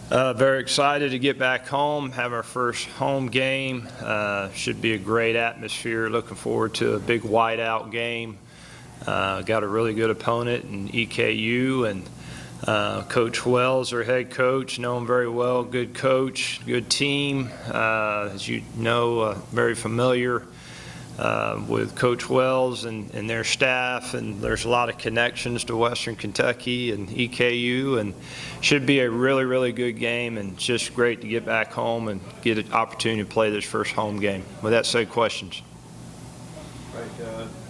Very excited to get back home, have our first home game. Should be a great atmosphere. Looking forward to a big whiteout game. Got a really good opponent in EKU, and Coach Wells, our head coach, know him very well. Good coach, good team. As you know, very familiar with Coach Wells and their staff, and there's a lot of connections to Western Kentucky and EKU, and should be a really, really good game, and it's just great to get back home and get an opportunity to play this first home game. With that said, questions? Right,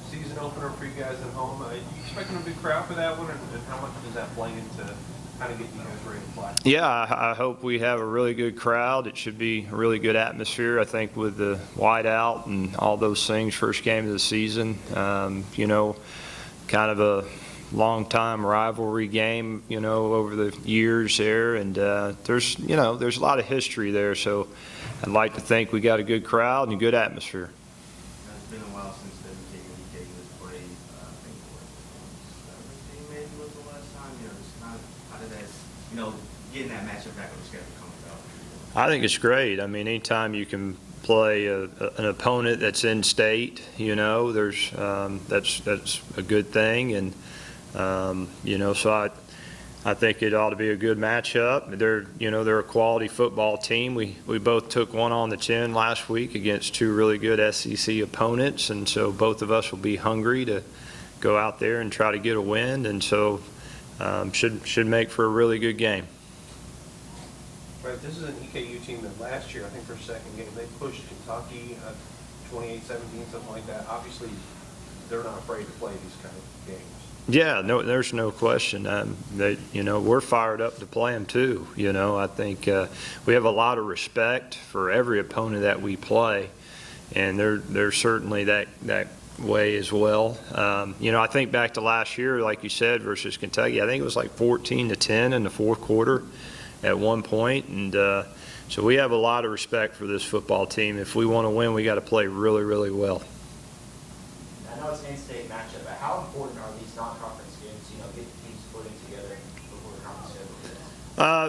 season opener for you guys at home. Are you expecting a big crowd for that one, and how much does that play into kind of getting you guys ready to play? Yeah, I hope we have a really good crowd. It should be a really good atmosphere, I think, with the whiteout and all those things, first game of the season. You know, kind of a long-time rivalry game, you know, over the years there, and there's a lot of history there, so I'd like to think we got a good crowd and a good atmosphere. It's been a while since the WKU was played. I think maybe was the last time. You know, just kind of how did that, you know, getting that matchup back on the schedule coming up? I think it's great. I mean, anytime you can play an opponent that's in state, you know, there's that's a good thing, and you know, so I think it ought to be a good matchup. They're a quality football team. We both took one on the chin last week against two really good SEC opponents, and so both of us will be hungry to go out there and try to get a win, and so should make for a really good game. Right, this is an EKU team that last year, I think their second game, they pushed Kentucky 28-17, something like that. Obviously, they're not afraid to play these kind of games. Yeah, no, there's no question. You know, we're fired up to play them too. You know, I think we have a lot of respect for every opponent that we play, and they're certainly that way as well. You know, I think back to last year, like you said, versus Kentucky. I think it was like 14-10 in the fourth quarter at one point, and so we have a lot of respect for this football team. If we want to win, we got to play really, really well. I know it's an in-state matchup, but how important are these non-conference games, you know, get teams putting together before the conference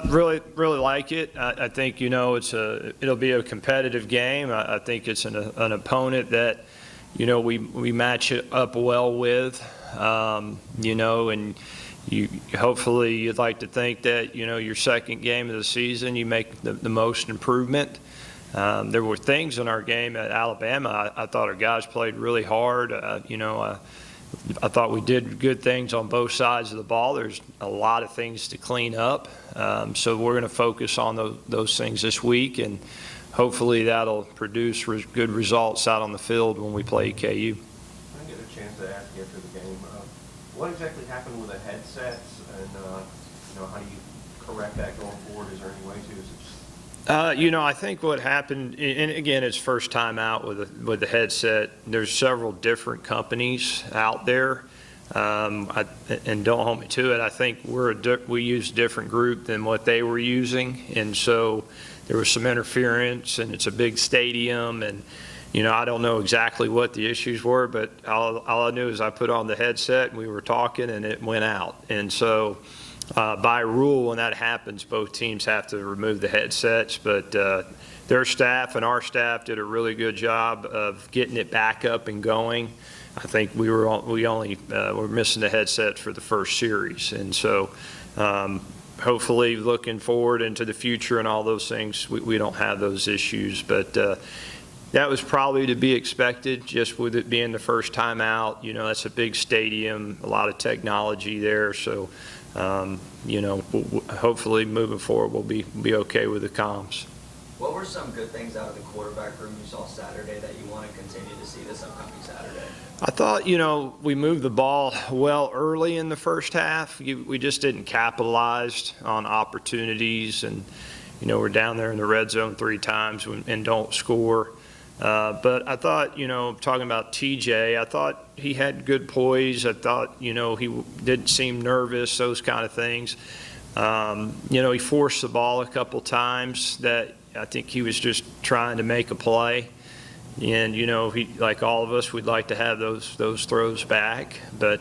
schedule? Really like it. I think, you know, it'll be a competitive game. I think it's an opponent that, you know, we match it up well with, you know, and hopefully you'd like to think that, you know, your second game of the season you make the most improvement. There were things in our game at Alabama. I thought our guys played really hard. You know, I thought we did good things on both sides of the ball. There's a lot of things to clean up. So we're going to focus on those things this week, and hopefully that'll produce good results out on the field when we play EKU. I didn't get a chance to ask you after the game, what exactly happened with the headsets, and you know, how do you correct that going forward? Is there any way to? Is it just you know, I think what happened, and again, it's first time out with the headset. There's several different companies out there, and don't hold me to it. I think we use a different group than what they were using, and so there was some interference, and it's a big stadium, and you know, I don't know exactly what the issues were, but all I knew is I put on the headset and we were talking and it went out. And so by rule, when that happens, both teams have to remove the headsets, but their staff and our staff did a really good job of getting it back up and going. I think we only were missing the headset for the first series. And so hopefully looking forward into the future and all those things, we don't have those issues. But that was probably to be expected, just with it being the first time out. You know, that's a big stadium, a lot of technology there. So, you know, hopefully moving forward we'll be okay with the comms. What were some good things out of the quarterback room you saw Saturday that you want to continue to see this upcoming Saturday? I thought, you know, we moved the ball well early in the first half. We just didn't capitalize on opportunities, and, you know, we're down there in the red zone 3 times and don't score. But I thought, you know, talking about TJ, I thought he had good poise. I thought, you know, he didn't seem nervous, those kind of things. You know, he forced the ball a couple times that I think he was just trying to make a play. And, you know, he, like all of us, we'd like to have those throws back. But,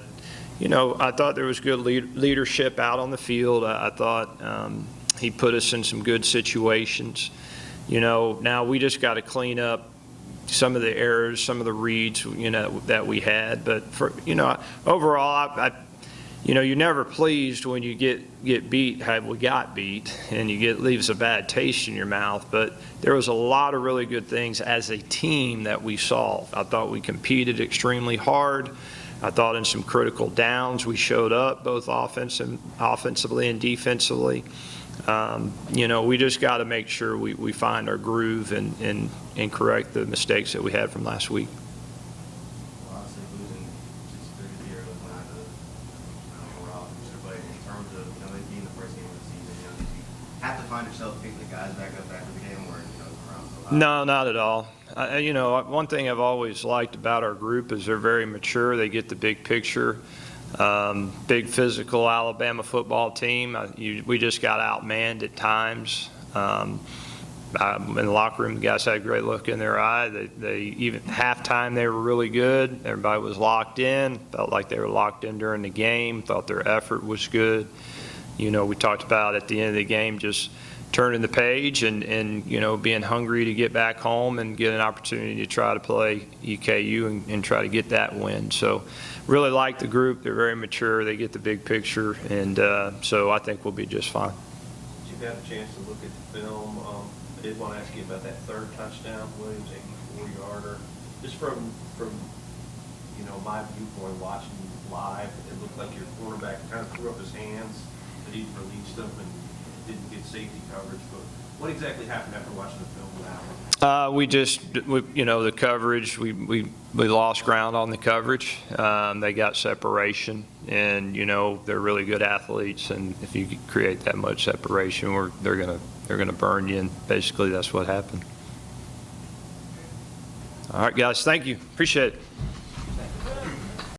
you know, I thought there was good leadership out on the field. I thought, He put us in some good situations. You know, now we just got to clean up some of the errors, some of the reads, you know, that we had. But for, you know, overall, you know, you're never pleased when you get beat how we got beat, and leaves a bad taste in your mouth. But there was a lot of really good things as a team that we solved. I thought we competed extremely hard. I thought in some critical downs we showed up both offensively and defensively. You know, we just got to make sure we find our groove and correct the mistakes that we had from last week. Well, obviously losing 6-3 here was not a morale booster, but in terms of, you know, it being the first game of the season, you know, did you have to find yourself picking the guys back up after the game, or, you know, around so high? No, not at all. You know, one thing I've always liked about our group is they're very mature. They get the big picture. Big physical Alabama football team. We just got outmanned at times. In the locker room, the guys had a great look in their eye. They even halftime they were really good. Everybody was locked in. Felt like they were locked in during the game. Thought their effort was good. You know, we talked about at the end of the game just turning the page and you know, being hungry to get back home and get an opportunity to try to play WKU and try to get that win. So really like the group. They're very mature. They get the big picture, and so I think we'll be just fine. Did you have a chance to look at the film? I did want to ask you about that third touchdown, Williams 84-yarder. Just from you know, my viewpoint watching live, it looked like your quarterback kind of threw up his hands, but he released them and didn't get safety coverage. But what exactly happened after watching the film now? You know, the coverage, we lost ground on the coverage. They got separation, and you know, they're really good athletes, and if you create that much separation, they're gonna burn you, and basically that's what happened. All right, guys, thank you. Appreciate it.